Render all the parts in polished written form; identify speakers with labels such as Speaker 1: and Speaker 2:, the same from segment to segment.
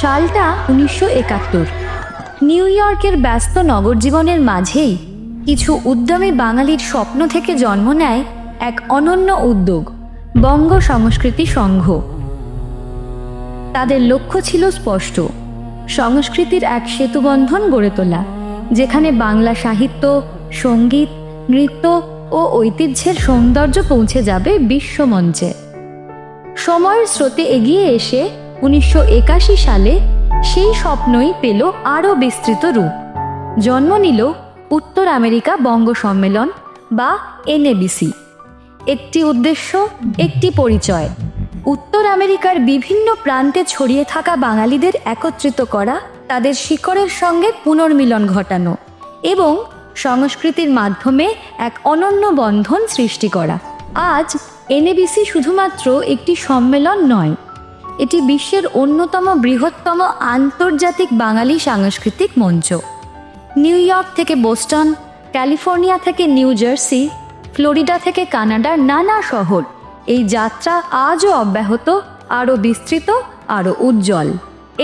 Speaker 1: সালটা 1971। নিউ ইয়র্কের ব্যস্ত নগর জীবনের মাঝেই কিছু উদ্যমী বাঙালির স্বপ্ন থেকে জন্ম নেয় এক অনন্য উদ্যোগ, বঙ্গ সংস্কৃতি সংঘ। তাদের লক্ষ্য ছিল স্পষ্ট, সংস্কৃতির এক সেতুবন্ধন গড়ে তোলা, যেখানে বাংলা সাহিত্য, সঙ্গীত, নৃত্য ও ঐতিহ্যের সৌন্দর্য পৌঁছে যাবে বিশ্বমঞ্চে। সময়ের স্রোতে এগিয়ে এসে 1981 সালে সেই স্বপ্নই পেল আরও বিস্তৃত রূপ। জন্ম নিল উত্তর আমেরিকা বঙ্গ সম্মেলন বা এনএবিসি। একটি উদ্দেশ্য, একটি পরিচয়, উত্তর আমেরিকার বিভিন্ন প্রান্তে ছড়িয়ে থাকা বাঙালিদের একত্রিত করা, তাদের শিকড়ের সঙ্গে পুনর্মিলন ঘটানো এবং সংস্কৃতির মাধ্যমে এক অনন্য বন্ধন সৃষ্টি করা। আজ এনএবিসি শুধুমাত্র একটি সম্মেলন নয়, এটি বিশ্বের অন্যতম বৃহত্তম আন্তর্জাতিক বাঙালি সাংস্কৃতিক মঞ্চ। নিউ ইয়র্ক থেকে বোস্টন, ক্যালিফোর্নিয়া থেকে নিউ জার্সি, ফ্লোরিডা থেকে কানাডার নানা শহর, এই যাত্রা আজও অব্যাহত, আরও বিস্তৃত, আরও উজ্জ্বল।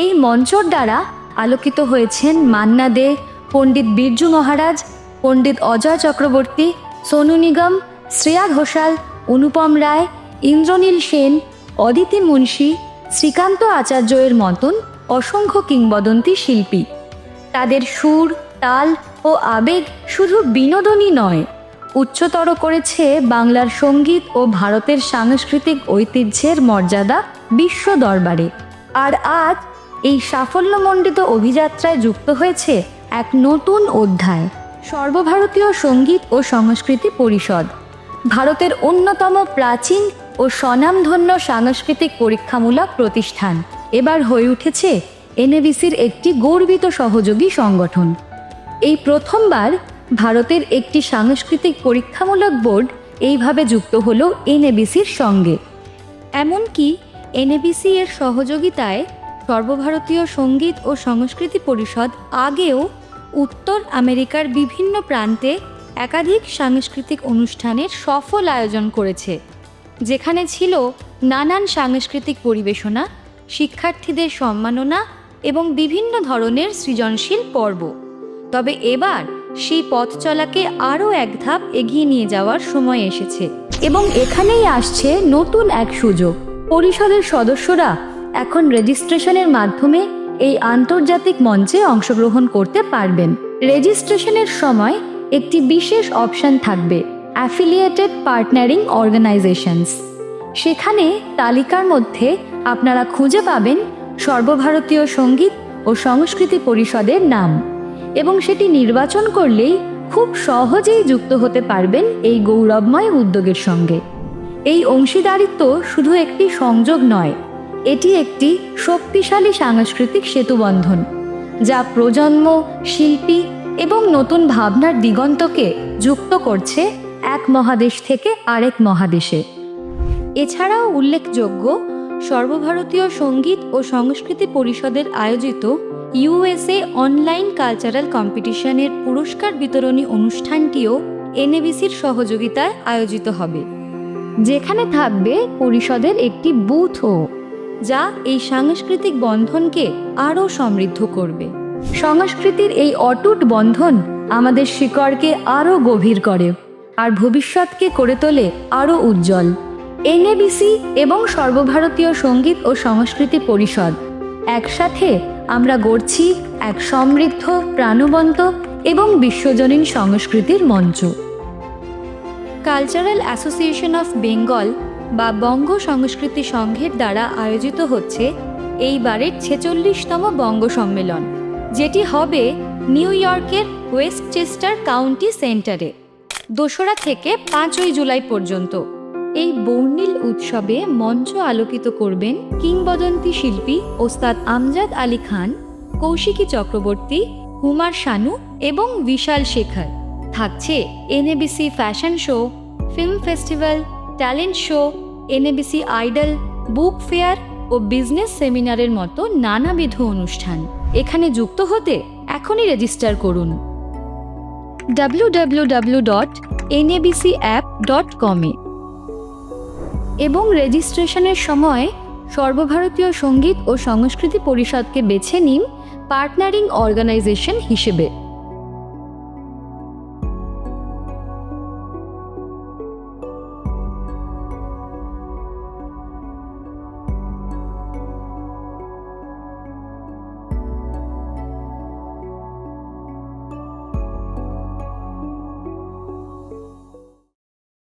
Speaker 1: এই মঞ্চর দ্বারা আলোকিত হয়েছেন মান্না দে, পণ্ডিত বিরজু মহারাজ, পণ্ডিত অজয় চক্রবর্তী, সোনু নিগম, শ্রেয়া ঘোষাল, অনুপম রায়, ইন্দ্রনীল সেন, অদিতি মুন্সি, শ্রীকান্ত আচার্যের মতন অসংখ্য কিংবদন্তি শিল্পী। তাদের সুর, তাল ও আবেগ শুধু বিনোদনই নয়, উচ্চতর করেছে বাংলার সঙ্গীত ও ভারতের সাংস্কৃতিক ঐতিহ্যের মর্যাদা বিশ্ব দরবারে। আর আজ এই সাফল্যমণ্ডিত অভিযাত্রায় যুক্ত হয়েছে এক নতুন অধ্যায়, সর্বভারতীয় সঙ্গীত ও সংস্কৃতি পরিষদ, ভারতের অন্যতম প্রাচীন ও স্বনামধন্য সাংস্কৃতিক পরীক্ষামূলক প্রতিষ্ঠান। এবার হয়ে উঠেছে এনএবিসির একটি গর্বিত সহযোগী সংগঠন। এই প্রথমবার ভারতের একটি সাংস্কৃতিক পরীক্ষামূলক বোর্ড এইভাবে যুক্ত হলো এনএবিসির সঙ্গে। এমনকি এনএবিসি এর সহযোগিতায় সর্বভারতীয় সঙ্গীত ও সংস্কৃতি পরিষদ আগেও উত্তর আমেরিকার বিভিন্ন প্রান্তে একাধিক সাংস্কৃতিক অনুষ্ঠানের সফল আয়োজন করেছে, যেখানে ছিল নানান সাংস্কৃতিক পরিবেশনা, শিক্ষার্থীদের সম্মাননা এবং বিভিন্ন ধরনের সৃজনশীল পর্ব। তবে এবার সেই পথ চলাকে আরও এক ধাপ এগিয়ে নিয়ে যাওয়ার সময় এসেছে এবং এখানেই আসছে নতুন এক সুযোগ। পরিষদের সদস্যরা এখন রেজিস্ট্রেশনের মাধ্যমে এই আন্তর্জাতিক মঞ্চে অংশগ্রহণ করতে পারবেন। রেজিস্ট্রেশনের সময় একটি বিশেষ অপশন থাকবে, অ্যাফিলিয়েটেড পার্টনারিং অর্গানাইজেশনস। সেখানে তালিকার মধ্যে আপনারা খুঁজে পাবেন সর্বভারতীয় সঙ্গীত ও সংস্কৃতি পরিষদের নাম, এবং সেটি নির্বাচন করলেই খুব সহজেই যুক্ত হতে পারবেন এই গৌরবময় উদ্যোগের সঙ্গে। এই অংশীদারিত্ব শুধু একটি সংযোগ নয়, এটি একটি শক্তিশালী সাংস্কৃতিক সেতুবন্ধন, যা প্রজন্ম, শিল্পী এবং নতুন ভাবনার দিগন্তকে যুক্ত করছে এক মহাদেশ থেকে আরেক মহাদেশে। এছাড়াও উল্লেখযোগ্য, সর্বভারতীয় সঙ্গীত ও সংস্কৃতি পরিষদের আয়োজিত ইউএসএ অনলাইন কালচারাল কম্পিটিশনের পুরস্কার বিতরণী অনুষ্ঠানটিও এনএবিসির সহযোগিতায় আয়োজিত হবে, যেখানে থাকবে পরিষদের একটি বুথও, যা এই সাংস্কৃতিক বন্ধনকে আরও সমৃদ্ধ করবে। সংস্কৃতির এই অটুট বন্ধন আমাদের শিকড়কে আরও গভীর করে আর ভবিষ্যৎকে করে তোলে আরও উজ্জ্বল। এনএবিসি এবং সর্বভারতীয় সঙ্গীত ও সংস্কৃতি পরিষদ একসাথে আমরা গড়ছি এক সমৃদ্ধ, প্রাণবন্ত এবং বিশ্বজনীন সংস্কৃতির মঞ্চ। কালচারাল অ্যাসোসিয়েশন অফ বেঙ্গল বা বঙ্গ সংস্কৃতি সংঘের দ্বারা আয়োজিত হচ্ছে এইবারের 46তম বঙ্গ সম্মেলন, যেটি হবে নিউ ইয়র্কের ওয়েস্টচেস্টার কাউন্টি সেন্টারে 2রা থেকে 5ই জুলাই পর্যন্ত। এই বর্ণিল উৎসবে মঞ্চ আলোকিত করবেন কিংবদন্তি শিল্পী ওস্তাদ আমজাদ আলী খান, কৌশিকী চক্রবর্তী, কুমার শানু এবং বিশাল শেখর। থাকছে NABC fashion show, film festival, talent show, NABC idol, book fair ও বিজনেস সেমিনারের মতো নানাবিধ অনুষ্ঠান। এখানে যুক্ত হতে এখনই রেজিস্টার করুন www.nabcapp.com-এ এবং রেজিস্ট্রেশনের সময় সর্বভারতীয় সঙ্গীত ও সংস্কৃতি পরিষদকে বেছে নিন পার্টনারিং অর্গানাইজেশন হিসেবে।